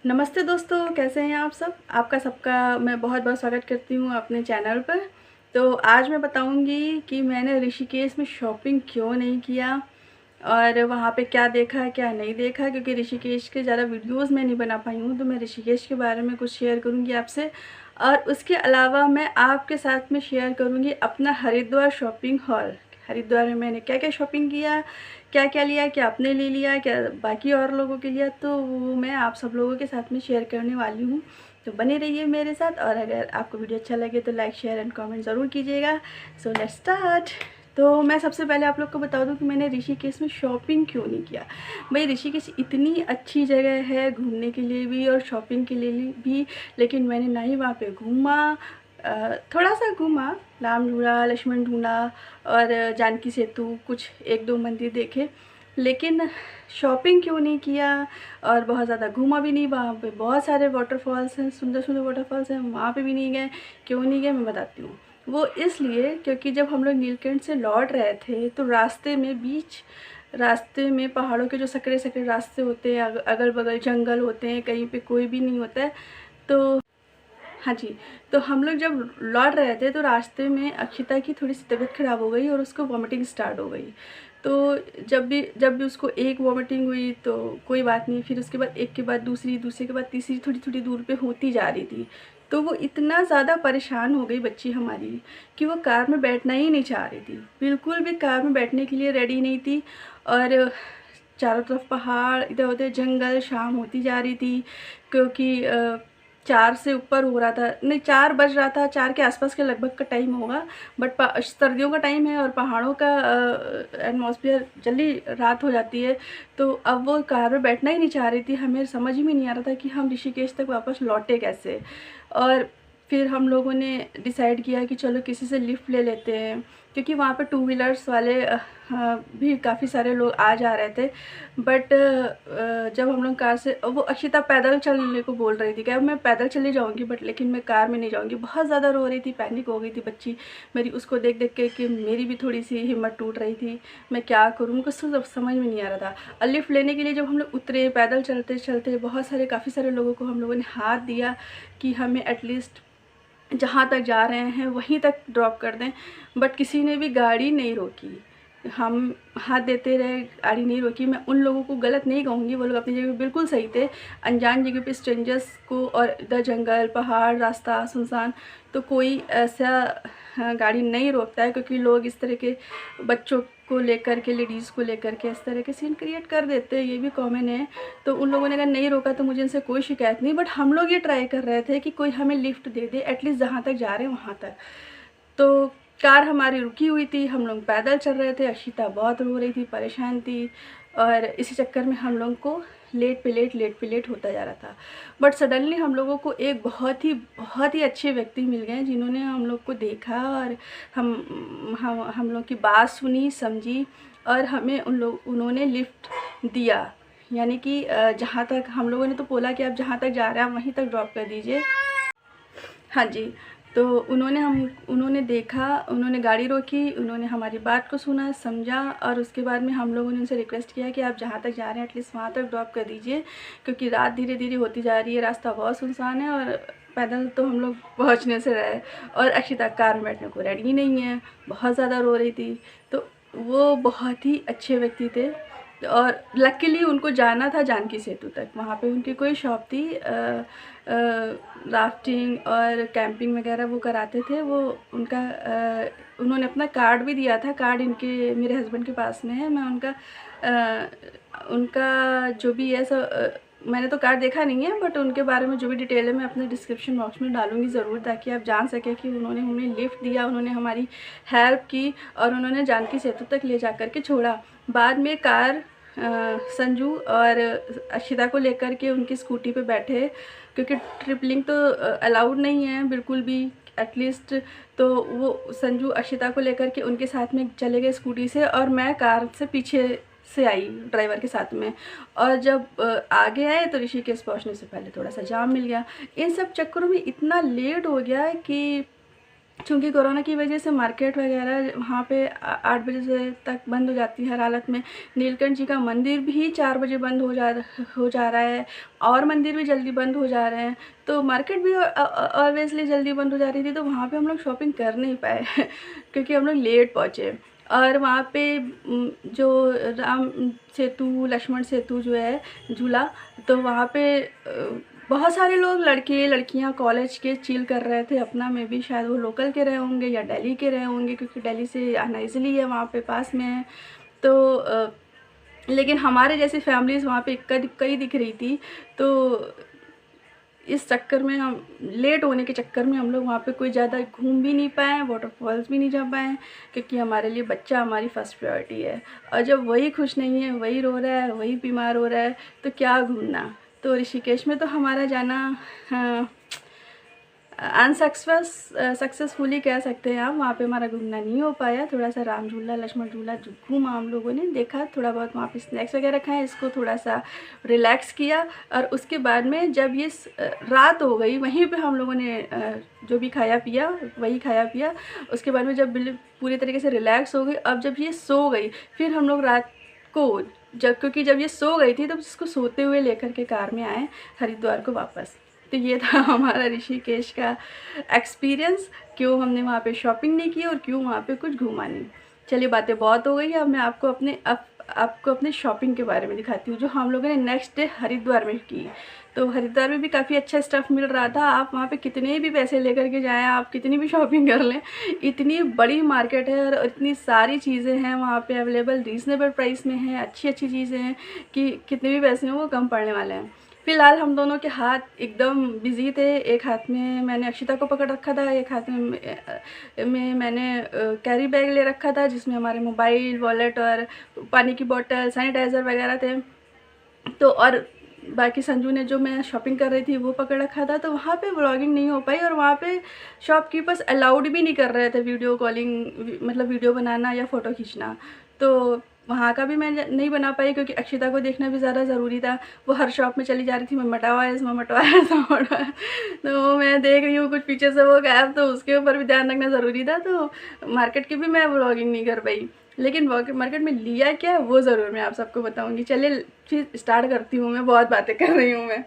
नमस्ते दोस्तों, कैसे हैं आप सब। आपका सबका मैं बहुत बहुत स्वागत करती हूँ अपने चैनल पर। तो आज मैं बताऊँगी कि मैंने ऋषिकेश में शॉपिंग क्यों नहीं किया और वहाँ पे क्या देखा क्या नहीं देखा, क्योंकि ऋषिकेश के ज़्यादा वीडियोस मैं नहीं बना पाई हूँ। तो मैं ऋषिकेश के बारे में कुछ शेयर करूँगी आपसे, और उसके अलावा मैं आपके साथ में शेयर करूँगी अपना हरिद्वार शॉपिंग हॉल। हरिद्वार में मैंने क्या क्या शॉपिंग किया, क्या क्या लिया, क्या अपने ले लिया, क्या बाकी और लोगों के लिया, तो वो मैं आप सब लोगों के साथ में शेयर करने वाली हूँ। तो बने रहिए मेरे साथ, और अगर आपको वीडियो अच्छा लगे तो लाइक शेयर एंड कमेंट ज़रूर कीजिएगा। So let's start. तो मैं सबसे पहले आप लोग को बता दूं कि मैंने ऋषिकेश में शॉपिंग क्यों नहीं किया। भाई, ऋषिकेश इतनी अच्छी जगह है घूमने के लिए भी और शॉपिंग के लिए भी, लेकिन मैंने ना ही वहाँ पे घूमा। थोड़ा सा घूमा, राम झूला, लक्ष्मण झूला और जानकी सेतु, कुछ एक दो मंदिर देखे, लेकिन शॉपिंग क्यों नहीं किया। और बहुत ज़्यादा घूमा भी नहीं। वहाँ पे बहुत सारे वाटरफॉल्स हैं, सुंदर सुंदर वाटरफॉल्स हैं, वहाँ पे भी नहीं गए। क्यों नहीं गए मैं बताती हूँ। वो इसलिए क्योंकि जब हम लोग नीलकंठ से लौट रहे थे तो रास्ते में पहाड़ों के जो सकरे सकरे रास्ते होते हैं, अगल बगल जंगल होते हैं, कहीं पे कोई भी नहीं होता है। तो हाँ जी, तो हम लोग जब लौट रहे थे तो रास्ते में अक्षिता की थोड़ी सी तबीयत ख़राब हो गई और उसको वॉमिटिंग स्टार्ट हो गई। तो जब भी उसको एक वॉमिटिंग हुई तो कोई बात नहीं, फिर उसके बाद एक के बाद दूसरी, दूसरे के बाद तीसरी, थोड़ी थोड़ी दूर पे होती जा रही थी। तो वो इतना ज़्यादा परेशान हो गई बच्ची हमारी कि वो कार में बैठना ही नहीं चाह रही थी, बिल्कुल भी कार में बैठने के लिए रेडी नहीं थी। और चारों तरफ पहाड़, इधर उधर जंगल, शाम होती जा रही थी, क्योंकि 4 से ऊपर हो रहा था, नहीं 4 बज रहा था, 4 के आसपास के लगभग का टाइम होगा। बट सर्दियों का टाइम है और पहाड़ों का एटमॉस्फेयर, जल्दी रात हो जाती है। तो अब वो कार में बैठना ही नहीं चाह रही थी। हमें समझ ही में नहीं आ रहा था कि हम ऋषिकेश तक वापस लौटे कैसे। और फिर हम लोगों ने डिसाइड किया कि चलो किसी से लिफ्ट ले लेते हैं, क्योंकि वहाँ पे टू व्हीलर्स वाले भी काफ़ी सारे लोग आ जा रहे थे। बट जब हम लोग कार से, वो अक्षिता पैदल चलने को बोल रही थी कि अब मैं पैदल चली जाऊँगी, बट लेकिन मैं कार में नहीं जाऊँगी। बहुत ज़्यादा रो रही थी, पैनिक हो गई थी बच्ची मेरी, उसको देख देख के कि मेरी भी थोड़ी सी हिम्मत टूट रही थी। मैं क्या करूँ, मुझको सब समझ में नहीं आ रहा था। और लिफ्ट लेने के लिए जब हम लोग उतरे, पैदल चलते चलते काफ़ी सारे लोगों को हम लोगों ने हाथ दिया कि हमें एटलीस्ट जहाँ तक जा रहे हैं वहीं तक ड्रॉप कर दें, बट किसी ने भी गाड़ी नहीं रोकी। हम हाथ देते रहे, गाड़ी नहीं रोकी। मैं उन लोगों को गलत नहीं कहूँगी, वो लोग अपनी जगह बिल्कुल सही थे। अनजान जगह पे स्ट्रेंजर्स को, और इधर जंगल, पहाड़, रास्ता सुनसान, तो कोई ऐसा गाड़ी नहीं रोकता है, क्योंकि लोग इस तरह के बच्चों को लेकर के, लेडीज़ को लेकर के इस तरह के सीन क्रिएट कर देते हैं, ये भी कॉमन है। तो उन लोगों ने अगर नहीं रोका तो मुझे इनसे कोई शिकायत नहीं, बट हम लोग ये ट्राई कर रहे थे कि कोई हमें लिफ्ट दे दे एटलीस्ट जहाँ तक जा रहे हैं वहाँ तक। तो कार हमारी रुकी हुई थी, हम लोग पैदल चल रहे थे, अशिता बहुत रो रही थी, परेशान थी, और इसी चक्कर में हम लोग को लेट पे लेट होता जा रहा था। बट सडनली हम लोगों को एक बहुत ही अच्छे व्यक्ति मिल गए, जिन्होंने हम लोग को देखा और हम लोग की बात सुनी, समझी, और हमें उन्होंने लिफ्ट दिया। यानी कि जहाँ तक हम लोगों ने तो बोला कि आप जहाँ तक जा रहे हैं आप वहीं तक ड्रॉप कर दीजिए। हाँ जी, तो उन्होंने देखा, उन्होंने गाड़ी रोकी, उन्होंने हमारी बात को सुना, समझा, और उसके बाद में हम लोगों ने उनसे रिक्वेस्ट किया कि आप जहाँ तक जा रहे हैं एटलीस्ट वहाँ तक ड्रॉप कर दीजिए, क्योंकि रात धीरे धीरे होती जा रही है, रास्ता बहुत सुनसान है, और पैदल तो हम लोग पहुँचने से रहे। और अक्षिता कार में बैठने को रेडी नहीं है, बहुत ज़्यादा रो रही थी। तो वो बहुत ही अच्छे व्यक्ति थे, और लकीली उनको जाना था जानकी सेतु तक। वहाँ पे उनकी कोई शॉप थी, राफ्टिंग और कैंपिंग वगैरह वो कराते थे। वो उनका उन्होंने अपना कार्ड भी दिया था। कार्ड इनके, मेरे हस्बैंड के पास में है। मैं उनका जो भी है सब, मैंने तो कार्ड देखा नहीं है, बट उनके बारे में जो भी डिटेल है मैं अपने डिस्क्रिप्शन बॉक्स में डालूंगी ज़रूर, ताकि आप जान सकें कि उन्होंने हमें लिफ्ट दिया, उन्होंने हमारी हेल्प की, और उन्होंने जानकी सेतु तक ले जा कर के छोड़ा। बाद में कार संजू और अक्षिता को लेकर के उनकी स्कूटी पे बैठे, क्योंकि ट्रिपलिंग तो अलाउड नहीं है बिल्कुल भी एटलीस्ट। तो वो संजू अक्षिता को लेकर के उनके साथ में चले गए स्कूटी से, और मैं कार से पीछे से आई ड्राइवर के साथ में। और जब आगे आए तो ऋषिकेश पहुंचने से पहले थोड़ा सा जाम मिल गया। इन सब चक्करों में इतना लेट हो गया कि क्योंकि कोरोना की वजह से मार्केट वगैरह वहाँ पे 8 बजे से तक बंद हो जाती है हर हालत में। नीलकंठ जी का मंदिर भी 4 बजे बंद हो जा रहा है, और मंदिर भी जल्दी बंद हो जा रहे हैं, तो मार्केट भी ऑब्वियसली जल्दी बंद हो जा रही थी, तो वहाँ पे हम लोग शॉपिंग कर नहीं पाए क्योंकि हम लोग लेट पहुँचे। और वहाँ पे जो राम सेतु, लक्ष्मण सेतु जो है झूला, तो वहाँ पे बहुत सारे लोग, लड़के लड़कियां कॉलेज के चिल कर रहे थे अपना। में भी शायद वो लोकल के रहे होंगे या दिल्ली के रहे होंगे, क्योंकि दिल्ली से आना ईज़िली है, वहाँ पे पास में है। तो लेकिन हमारे जैसी फैमिलीज़ वहाँ पे कई दिख रही थी, तो इस चक्कर में, हम लेट होने के चक्कर में हम लोग वहाँ पे कोई ज़्यादा घूम भी नहीं पाए, वाटरफॉल्स भी नहीं जा पाए, क्योंकि हमारे लिए बच्चा हमारी फ़र्स्ट प्रायोरिटी है। और जब वही खुश नहीं है, वही रो रहा है, वही बीमार हो रहा है, तो क्या घूमना। तो ऋषिकेश में तो हमारा जाना सक्सेसफुली कह सकते हैं आप। वहाँ पे हमारा घूमना नहीं हो पाया। थोड़ा सा राम झूला, लक्ष्मण झूला घूमा हम लोगों ने, देखा थोड़ा बहुत, वहाँ पे स्नैक्स वगैरह खाए, इसको थोड़ा सा रिलैक्स किया। और उसके बाद में जब ये रात हो गई, वहीं पे हम लोगों ने जो भी खाया पिया वही खाया पिया। उसके बाद में जब पूरी तरीके से रिलैक्स हो गई, अब जब ये सो गई, फिर हम लोग रात को क्योंकि जब ये सो गई थी, तब इसको सोते हुए लेकर के कार में आए हरिद्वार को वापस। तो ये था हमारा ऋषिकेश का एक्सपीरियंस, क्यों हमने वहाँ पे शॉपिंग नहीं की और क्यों वहाँ पे कुछ घूमा नहीं। चलिए, बातें बहुत हो गई है, अब मैं आपको अपने शॉपिंग के बारे में दिखाती हूँ, जो हम लोगों ने नेक्स्ट डे हरिद्वार में की। तो हरिद्वार में भी काफ़ी अच्छा स्टफ़ मिल रहा था। आप वहाँ पे कितने भी पैसे लेकर के जाएँ, आप कितनी भी शॉपिंग कर लें, इतनी बड़ी मार्केट है और इतनी सारी चीज़ें हैं वहाँ पे अवेलेबल, रीज़नेबल प्राइस में है, अच्छी अच्छी चीज़ें हैं कि कितने भी पैसे हैं वो कम पड़ने वाले हैं। फ़िलहाल हम दोनों के हाथ एकदम बिज़ी थे। एक हाथ में मैंने अक्षिता को पकड़ रखा था, एक हाथ में मैंने कैरी बैग ले रखा था, जिसमें हमारे मोबाइल, वॉलेट और पानी की बोतल, सैनिटाइज़र वगैरह थे। तो और बाकी संजू ने, जो मैं शॉपिंग कर रही थी, वो पकड़ रखा था। तो वहाँ पे व्लॉगिंग नहीं हो पाई, और वहाँ पे शॉपकीपर्स अलाउड भी नहीं कर रहे थे वीडियो कॉलिंग, मतलब वीडियो बनाना या फ़ोटो खींचना। तो वहाँ का भी मैं नहीं बना पाई, क्योंकि अक्षिता को देखना भी ज़्यादा ज़रूरी था। वो हर शॉप में चली जा रही थी, मैं मटवाया इसमें, मटवाया तो मैं देख रही हूँ कुछ पीछे से वो गायब, तो उसके ऊपर भी ध्यान रखना ज़रूरी था। तो मार्केट की भी मैं व्लॉगिंग नहीं कर पाई, लेकिन मार्केट में लिया क्या वो ज़रूर मैं आप सबको बताऊंगी। चलिए फिर स्टार्ट करती हूँ, मैं बहुत बातें कर रही हूँ मैं।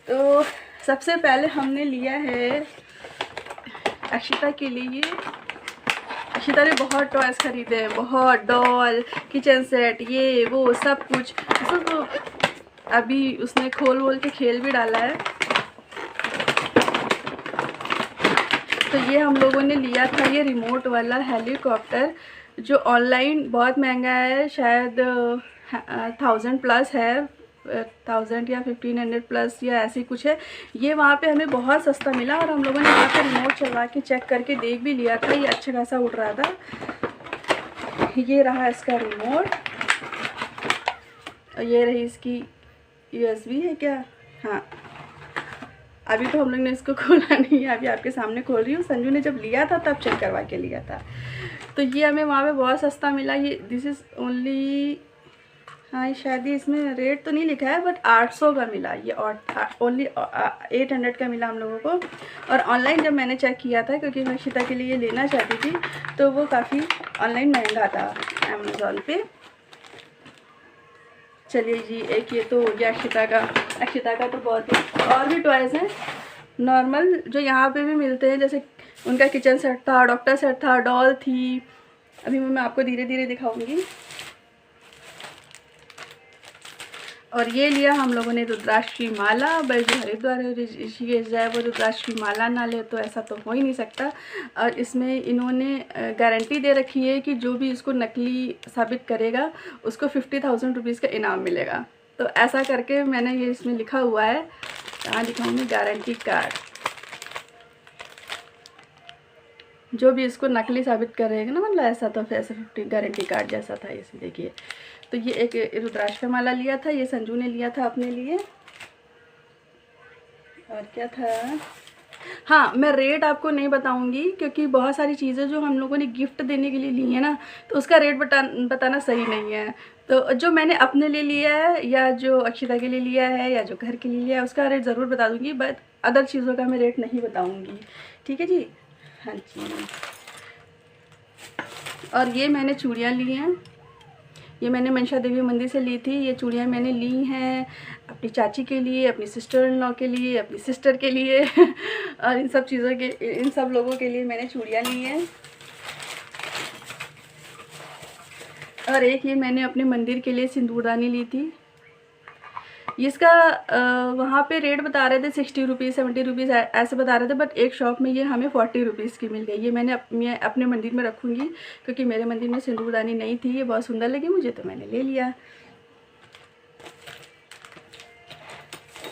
तो सबसे पहले हमने लिया है अक्षिता के लिए। अक्षिता ने बहुत टॉयज़ खरीदे हैं, बहुत डॉल, किचन सेट, ये वो सब कुछ। तो अभी उसने खोल के खेल भी डाला है। तो ये हम लोगों ने लिया था, ये रिमोट वाला हेलीकॉप्टर, जो ऑनलाइन बहुत महंगा है, शायद 1000 प्लस है, 1000 या 1500 प्लस या ऐसी कुछ है। ये वहाँ पे हमें बहुत सस्ता मिला, और हम लोगों ने वहाँ पे रिमोट चलवा के चेक करके देख भी लिया था, ये अच्छा खासा उड़ रहा था। ये रहा इसका रिमोट, और ये रही इसकी USB है क्या, हाँ। अभी तो हम लोग ने इसको खोला नहीं है, अभी आपके सामने खोल रही हूँ। संजू ने जब लिया था तब चेक करवा के लिया था। तो ये हमें वहाँ पे बहुत सस्ता मिला। ये दिस इज़ ओनली, हाँ शायद इसमें रेट तो नहीं लिखा है, बट 800 का मिला ये, और ओनली 800 का मिला हम लोगों को। और ऑनलाइन जब मैंने चेक किया था, क्योंकि मैं अक्षिता के लिए लेना चाहती थी, तो वो काफ़ी ऑनलाइन महंगा था अमेज़ॉन पे। चलिए जी, एक ये तो हो गया अक्षिता का तो बहुत ही, और भी टॉयज़ हैं नॉर्मल जो यहाँ पे भी मिलते हैं, जैसे उनका किचन सेट था, डॉक्टर सेट था, डॉल थी। अभी मैं आपको धीरे धीरे दिखाऊंगी। और ये लिया हम लोगों ने रुद्राक्ष की माला। भाई जो हरिद्वार ऋषिकेश जाए वो रुद्राक्ष की माला ना ले, तो ऐसा तो हो ही नहीं सकता। और इसमें इन्होंने गारंटी दे रखी है कि जो भी इसको नकली साबित करेगा उसको 50,000 रुपीज़ का इनाम मिलेगा। तो ऐसा करके मैंने ये इसमें लिखा हुआ है, कहाँ दिखाऊंगी, गारंटी कार्ड। जो भी इसको नकली साबित करेगा ना, मतलब ऐसा, तो ऐसे 50 गारंटी कार्ड जैसा था। इसे देखिए, तो ये एक रुद्राक्ष का माला लिया था, ये संजू ने लिया था अपने लिए। और क्या था, हाँ मैं रेट आपको नहीं बताऊंगी, क्योंकि बहुत सारी चीज़ें जो हम लोगों ने गिफ्ट देने के लिए ली है ना, तो उसका रेट बताना सही नहीं है। तो जो मैंने अपने लिए लिया है, या जो अक्षिता के लिए लिया है, या जो घर के लिए लिया है, उसका रेट ज़रूर बता दूंगी, बट अदर चीज़ों का मैं रेट नहीं बताऊंगी। ठीक है जी, हाँ जी। और ये मैंने चूड़ियाँ ली हैं, ये मैंने मनसा देवी मंदिर से ली थी। ये चूड़ियाँ मैंने ली हैं अपनी चाची के लिए, अपनी सिस्टर इन लॉ के लिए, अपनी सिस्टर के लिए और इन सब चीज़ों के, इन सब लोगों के लिए मैंने चूड़ियाँ ली हैं। और एक ये मैंने अपने मंदिर के लिए सिंदूरदानी ली थी। इसका वहाँ पे रेट बता रहे थे 60 रुपीज़ 70 रुपीज़ ऐसे बता रहे थे, बट एक शॉप में ये हमें 40 रुपीज़ की मिल गई। ये मैं अपने मंदिर में रखूँगी, क्योंकि मेरे मंदिर में सिंदूरदानी नहीं थी। ये बहुत सुंदर लगी मुझे, तो मैंने ले लिया।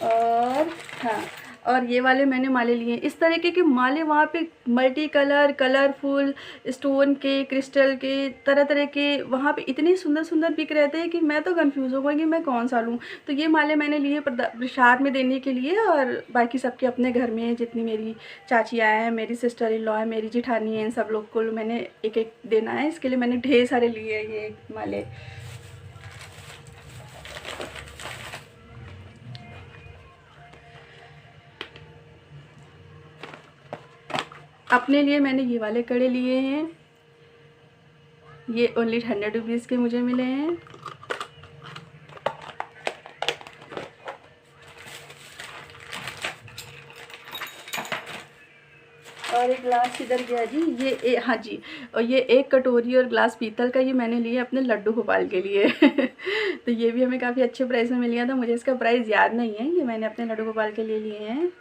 और हाँ, और ये वाले मैंने माले लिए। इस तरीके के माले वहाँ पे मल्टी कलर, कलरफुल, स्टोन के, क्रिस्टल के, तरह तरह के वहाँ पे इतने सुंदर सुंदर बिक रहे थे कि मैं तो कंफ्यूज हो गई कि मैं कौन सा लूँ। तो ये माले मैंने लिए प्रसाद में देने के लिए, और बाकी सबके अपने घर में जितनी मेरी चाचियाँ हैं, मेरी सिस्टर इन लॉ है, मेरी जिठानी है, इन सब लोग को मैंने एक एक देना है। इसके लिए मैंने ढेर सारे लिए ये माले। अपने लिए मैंने ये वाले कड़े लिए हैं, ये ओनली 100 रुपीज़ के मुझे मिले हैं। और एक ग्लास किधर गया जी? ये हाँ जी, और ये एक कटोरी और ग्लास पीतल का, ये मैंने लिए अपने लड्डू गोपाल के लिए तो ये भी हमें काफ़ी अच्छे प्राइस में मिल गया था। मुझे इसका प्राइस याद नहीं है, ये मैंने अपने लड्डू गोपाल के लिए लिए हैं।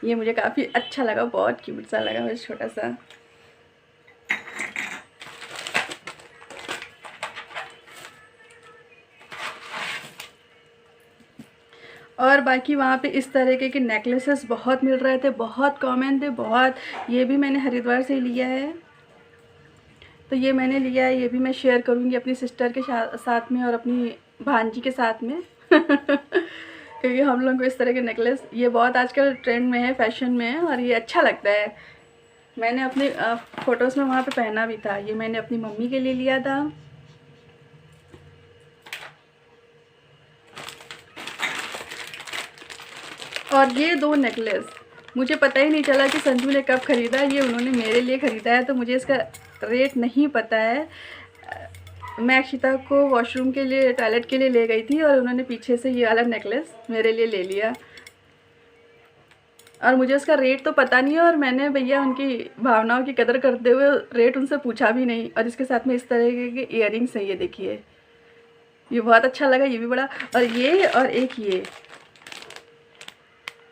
ये मुझे काफ़ी अच्छा लगा, बहुत क्यूट सा लगा, बस छोटा सा। और बाकी वहाँ पे इस तरीके के नेकलेसेस बहुत मिल रहे थे, बहुत कॉमन थे, बहुत। ये भी मैंने हरिद्वार से लिया है, तो ये मैंने लिया है। ये भी मैं शेयर करूँगी अपनी सिस्टर के साथ में और अपनी भांजी के साथ में क्योंकि हम लोग को इस तरह के नेकलेस ये बहुत आजकल ट्रेंड में है, फैशन में है, और ये अच्छा लगता है। मैंने अपने फ़ोटोज़ में वहाँ पे पहना भी था। ये मैंने अपनी मम्मी के लिए लिया था। और ये 2 नेकलेस मुझे पता ही नहीं चला कि संजू ने कब ख़रीदा। ये उन्होंने मेरे लिए ख़रीदा है, तो मुझे इसका रेट नहीं पता है। मैं अक्षिता को वॉशरूम के लिए, टॉयलेट के लिए ले गई थी, और उन्होंने पीछे से ये वाला नेकलेस मेरे लिए ले लिया, और मुझे उसका रेट तो पता नहीं है। और मैंने भैया उनकी भावनाओं की कदर करते हुए रेट उनसे पूछा भी नहीं। और इसके साथ में इस तरह के इयररिंग्स हैं, ये देखिए, ये बहुत अच्छा लगा, ये भी बड़ा। और ये, और एक ये,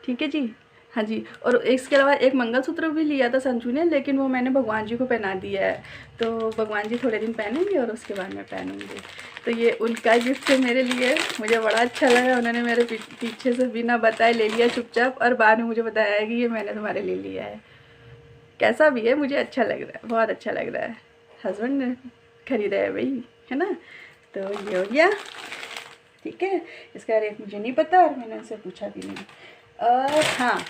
ठीक है जी, हाँ जी। और इसके अलावा एक मंगलसूत्र भी लिया था संजू ने, लेकिन वो मैंने भगवान जी को पहना दिया है, तो भगवान जी थोड़े दिन पहनेंगे और उसके बाद मैं पहनूंगी। तो ये उनका गिफ्ट है मेरे लिए, मुझे बड़ा अच्छा लगा। उन्होंने मेरे पीछे से बिना बताए ले लिया चुपचाप, और बाद में मुझे बताया कि ये मैंने तुम्हारे लिए लिया है। कैसा भी है, मुझे अच्छा लग रहा है, बहुत अच्छा लग रहा है। हस्बैंड ने खरीदा है भाई, है ना। तो ये हो गया, ठीक है। इसका रेट मुझे नहीं पता, और मैंने उनसे पूछा भी नहीं। और हाँ,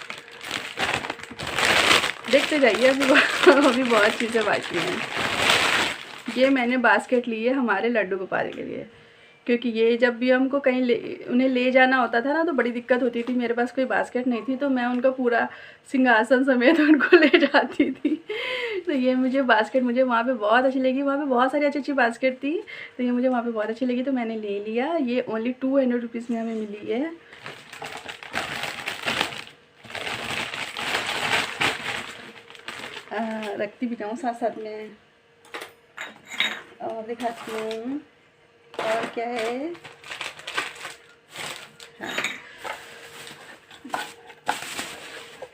देखते जाइए, अभी बहुत चीज़ें बाकी हैं। ये मैंने बास्केट ली है हमारे लड्डू गोपाल के लिए, क्योंकि ये जब भी हमको कहीं उन्हें ले जाना होता था ना, तो बड़ी दिक्कत होती थी। मेरे पास कोई बास्केट नहीं थी, तो मैं उनका पूरा सिंहासन समेत उनको ले जाती थी। तो ये मुझे बास्केट मुझे वहाँ पे बहुत अच्छी लगी। वहाँ पे बहुत सारी अच्छी अच्छी बास्केट थी, तो ये मुझे वहाँ पे बहुत अच्छी लगी, तो मैंने ले लिया। ये ओनली 200 रुपीज़ में हमें मिली है। रखती भी जाऊँ साथ साथ में, और दिखाती हूँ और क्या है। हाँ,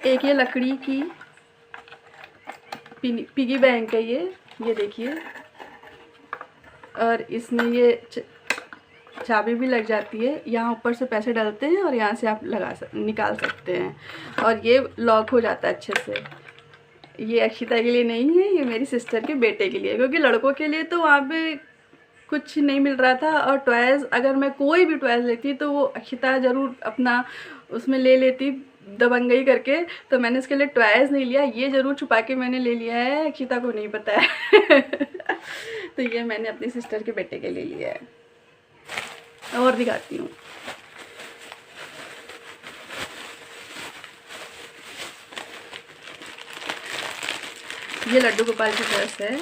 एक ये लकड़ी की पिगी बैंक है, ये देखिए। और इसमें ये चाबी भी लग जाती है, यहाँ ऊपर से पैसे डालते हैं और यहाँ से आप निकाल सकते हैं, और ये लॉक हो जाता है अच्छे से। ये अक्षिता के लिए नहीं है, ये मेरी सिस्टर के बेटे के लिए, क्योंकि लड़कों के लिए तो वहाँ पे कुछ नहीं मिल रहा था। और टॉयज़, अगर मैं कोई भी टॉयज़ लेती तो वो अक्षिता ज़रूर अपना उसमें ले लेती दबंगई करके। तो मैंने इसके लिए टॉयज़ नहीं लिया, ये ज़रूर छुपा के मैंने ले लिया है, अक्षिता को नहीं पता है तो ये मैंने अपनी सिस्टर के बेटे के लिए लिया है। और दिखाती हूँ, ये लड्डू गोपाल की ड्रेस है।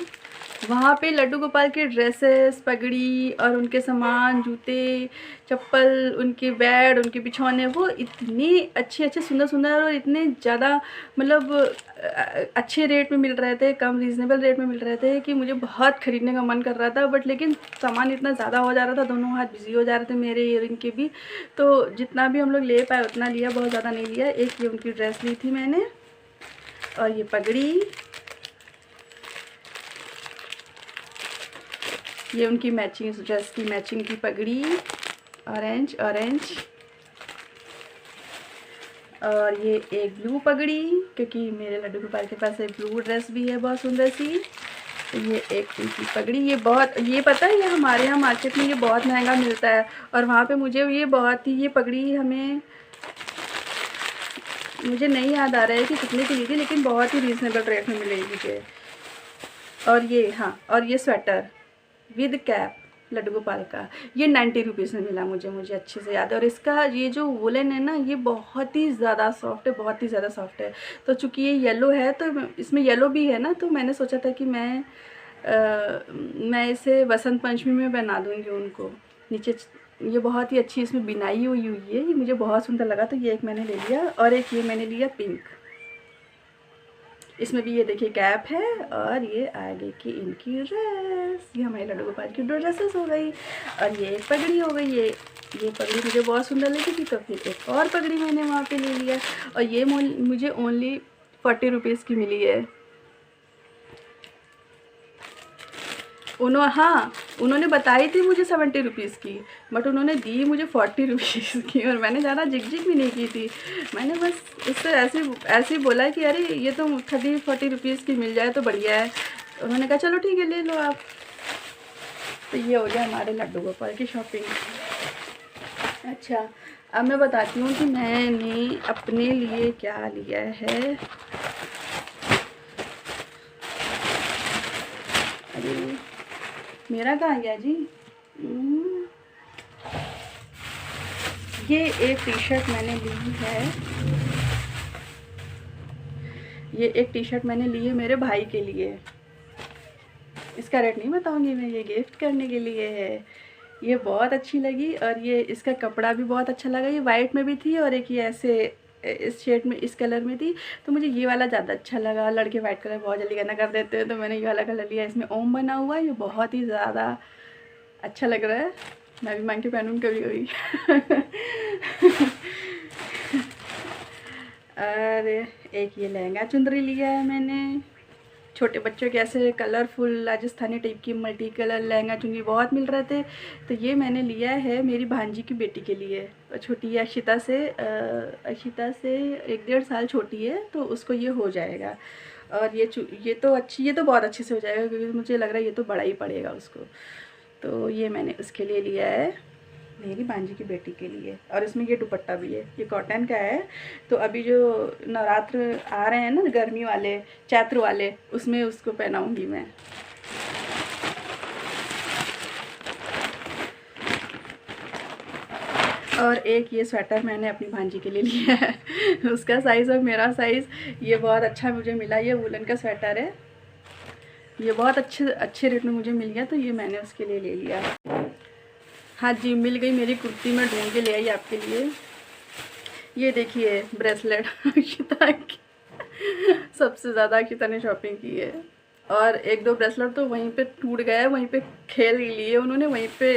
वहाँ पे लड्डू गोपाल के ड्रेसेस, पगड़ी और उनके सामान, जूते, चप्पल, उनके बेड, उनके बिछौने, वो इतने अच्छे अच्छे सुंदर सुंदर और इतने ज़्यादा मतलब अच्छे रेट में मिल रहे थे, कम रीज़नेबल रेट में मिल रहे थे कि मुझे बहुत ख़रीदने का मन कर रहा था। बट लेकिन सामान इतना ज़्यादा हो जा रहा था, दोनों हाथ बिजी हो जा रहे थे मेरे ईयरिंग के भी। तो जितना भी हम लोग ले पाए उतना लिया, बहुत ज़्यादा नहीं लिया। एक ये उनकी ड्रेस ली थी मैंने, और ये पगड़ी, ये उनकी मैचिंग ड्रेस की मैचिंग की पगड़ी, ऑरेंज ऑरेंज। और ये एक ब्लू पगड़ी, क्योंकि मेरे लड्डू गोपाल के पास एक ब्लू ड्रेस भी है बहुत सुंदर सी। ये एक उनकी पगड़ी, ये बहुत, ये पता है ये हमारे यहाँ मार्केट में ये बहुत महंगा मिलता है, और वहाँ पे मुझे ये बहुत ही, ये पगड़ी हमें, मुझे नहीं याद आ रहा है कि कितने की ली थी, लेकिन बहुत ही रीज़नेबल रेट में मिलेगी मुझे। और ये, हाँ, और ये sweater with cap Laddu Gopal का, ये 90 रुपीज़ में मिला मुझे अच्छे से याद है। और इसका ये जो वुलन है ना, ये बहुत ही ज़्यादा सॉफ्ट है, बहुत ही ज़्यादा सॉफ्ट है। तो चूँकि ये येलो है, तो इसमें येलो भी है ना, तो मैंने सोचा था कि मैं इसे बसंत पंचमी में बना दूँगी उनको। नीचे ये बहुत ही अच्छी इसमें बिनाई हुई है, ये मुझे बहुत सुंदर लगा, तो ये एक मैंने ले लिया। और एक ये मैंने लिया पिंक, इसमें भी ये देखिए कैप है, और ये आगे की इनकी ड्रेस, ये हमारे लड्डू गोपाल की दो ड्रेसेस हो गई। और ये एक पगड़ी हो गई, ये पगड़ी मुझे बहुत सुंदर लगी थी, तो फिर एक और पगड़ी मैंने वहाँ पे ले लिया, और ये मुझे ओनली 40 रुपीज़ की मिली है। उन्होंने बताई थी मुझे 70 रुपीज़ की, बट उन्होंने दी मुझे 40 रुपीज़ की, और मैंने ज़्यादा झिकझिक भी नहीं की थी। मैंने बस उससे ऐसे ही बोला कि अरे ये तो 30-40 रुपीज़ की मिल जाए तो बढ़िया है। उन्होंने कहा चलो ठीक है ले लो आप। तो ये हो गया हमारे लड्डू गोपाल की शॉपिंग। अच्छा, अब मैं बताती हूँ कि मैंने अपने लिए क्या लिया है। अरे मेरा कहाँ गया जी? ये एक टी शर्ट मैंने ली है, ये एक टी शर्ट मैंने ली है मेरे भाई के लिए। इसका रेट नहीं बताऊंगी मैं, ये गिफ्ट करने के लिए है। ये बहुत अच्छी लगी, और ये इसका कपड़ा भी बहुत अच्छा लगा। ये वाइट में भी थी, और एक ये ऐसे इस शेड में, इस कलर में थी, तो मुझे ये वाला ज़्यादा अच्छा लगा। लड़के वाइट कलर बहुत जल्दी गंदा कर देते हैं, तो मैंने ये वाला कलर लिया। इसमें ओम बना हुआ है, ये बहुत ही ज़्यादा अच्छा लग रहा है। मैं भी मांग के पहनूँ कभी कभी। और एक ये लहंगा चुंदरी लिया है मैंने। छोटे बच्चों के ऐसे कलरफुल राजस्थानी टाइप की मल्टी कलर लहंगा चुन्नी बहुत मिल रहे थे, तो ये मैंने लिया है मेरी भांजी की बेटी के लिए। छोटी है अक्षिता से 1-1.5 साल छोटी है, तो उसको ये हो जाएगा। और ये तो बहुत अच्छे से हो जाएगा, क्योंकि मुझे लग रहा है ये तो बड़ा ही पड़ेगा उसको। तो ये मैंने उसके लिए लिया है, मेरी भांजी की बेटी के लिए। और इसमें ये दुपट्टा भी है, ये कॉटन का है। तो अभी जो नवरात्र आ रहे हैं ना, गर्मी वाले, चैत्र वाले, उसमें उसको पहनाऊंगी मैं। और एक ये स्वेटर मैंने अपनी भांजी के लिए लिया है। उसका साइज़ और मेरा साइज़ ये बहुत अच्छा मुझे मिला। ये वुलन का स्वेटर है, ये बहुत अच्छे रेट में मुझे मिल गया, तो ये मैंने उसके लिए ले लिया। हाँ जी, मिल गई मेरी कुर्ती, मैं ढूंढ के ले आई आपके लिए। ये देखिए ब्रेसलेट, अक्षिता की सबसे ज़्यादा अक्षिता ने शॉपिंग की है। और 1-2 ब्रेसलेट तो वहीं पे टूट गया, वहीं पे खेल लिए उन्होंने, वहीं पे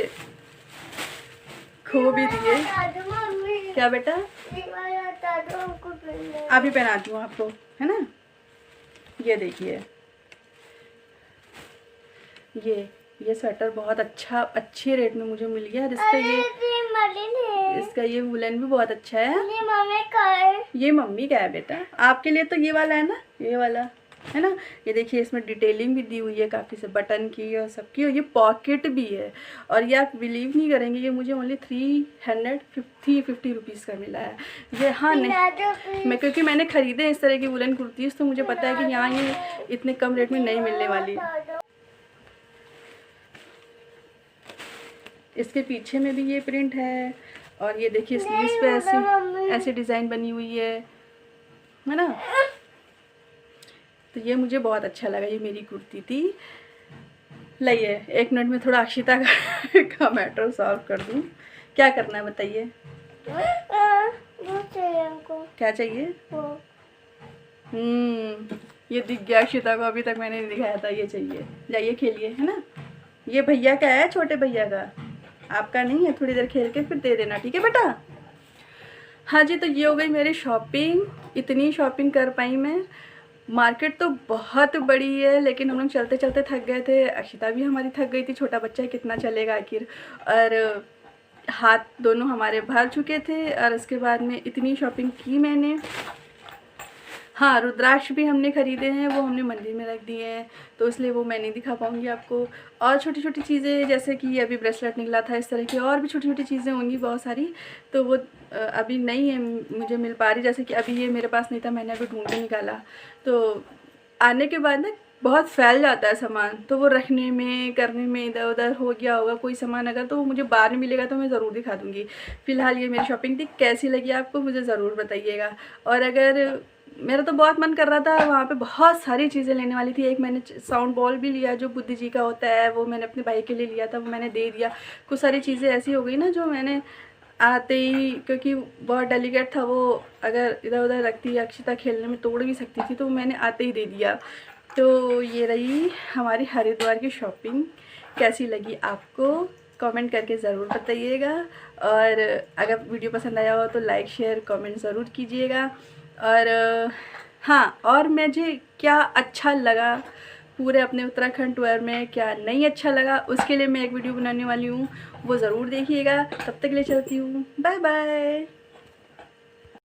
खो भी दिए। क्या बेटा? अभी पहना दूँ आपको, है ना? ये देखिए, ये स्वेटर बहुत अच्छे रेट में मुझे मिल गया। और इसका ये वुलन भी बहुत अच्छा है। ये मम्मी का है बेटा, आपके लिए तो ये वाला है ना, ये वाला है ना। ये देखिए, इसमें डिटेलिंग भी दी हुई है काफ़ी से, बटन की और सबकी, और ये पॉकेट भी है। और ये आप बिलीव नहीं करेंगे, ये मुझे ओनली 350 रुपीज़ का मिला है ये। हाँ नहीं, क्योंकि मैंने ख़रीदे इस तरह की वुलन कुर्तीज़, तो मुझे पता है कि यहाँ ये इतने कम रेट में नहीं मिलने वाली। इसके पीछे में भी ये प्रिंट है, और ये देखिए स्लीव्स पे ऐसी डिज़ाइन बनी हुई है ना। तो ये मुझे बहुत अच्छा लगा, ये मेरी कुर्ती थी। लाइए 1 मिनट में थोड़ा अक्षिता का मैटर सॉल्व कर दूँ। क्या करना है बताइए? वो चाहिए हमको। क्या चाहिए? ये दिख गया अक्षिता को, अभी तक मैंने नहीं दिखाया था। ये चाहिए, जाइए खेलिए, है ना। ये भैया का है, छोटे भैया का, आपका नहीं है। थोड़ी देर खेल के फिर दे देना, ठीक है बेटा। हाँ जी, तो ये हो गई मेरी शॉपिंग। इतनी शॉपिंग कर पाई मैं। मार्केट तो बहुत बड़ी है, लेकिन हम लोग चलते चलते थक गए थे। अक्षिता भी हमारी थक गई थी, छोटा बच्चा है कितना चलेगा आखिर। और हाथ दोनों हमारे भर चुके थे, और उसके बाद में इतनी शॉपिंग की मैंने। हाँ, रुद्राक्ष भी हमने ख़रीदे हैं, वो हमने मंदिर में रख दिए हैं, तो इसलिए वो मैं नहीं दिखा पाऊँगी आपको। और छोटी छोटी चीज़ें, जैसे कि अभी ब्रेसलेट निकला था, इस तरह की और भी छोटी छोटी चीज़ें होंगी बहुत सारी, तो वो अभी नहीं है मुझे मिल पा रही। जैसे कि अभी ये मेरे पास नहीं था, मैंने अभी ढूंढ के निकाला। तो आने के बाद ना बहुत फैल जाता है सामान, तो वो रखने में करने में इधर उधर हो गया होगा कोई सामान। अगर तो मुझे बाद में मिलेगा तो मैं ज़रूर दिखा दूँगी। फ़िलहाल ये मेरी शॉपिंग थी, कैसी लगी आपको मुझे ज़रूर बताइएगा। और अगर मेरा तो बहुत मन कर रहा था, वहाँ पे बहुत सारी चीज़ें लेने वाली थी। एक मैंने साउंड बॉल भी लिया जो बुद्धि जी का होता है, वो मैंने अपने भाई के लिए लिया था, वो मैंने दे दिया। कुछ सारी चीज़ें ऐसी हो गई ना जो मैंने आते ही, क्योंकि बहुत डेलिकेट था वो, अगर इधर उधर रखती अक्षिता खेलने में तोड़ भी सकती थी, तो मैंने आते ही दे दिया। तो ये रही हमारी हरिद्वार की शॉपिंग। कैसी लगी आपको कमेंट करके ज़रूर बताइएगा। और अगर वीडियो पसंद आया हो तो लाइक शेयर कमेंट ज़रूर कीजिएगा। और हाँ, और मुझे क्या अच्छा लगा पूरे अपने उत्तराखंड टूर में, क्या नहीं अच्छा लगा, उसके लिए मैं एक वीडियो बनाने वाली हूँ, वो ज़रूर देखिएगा। तब तक के लिए चलती हूँ, बाय बाय।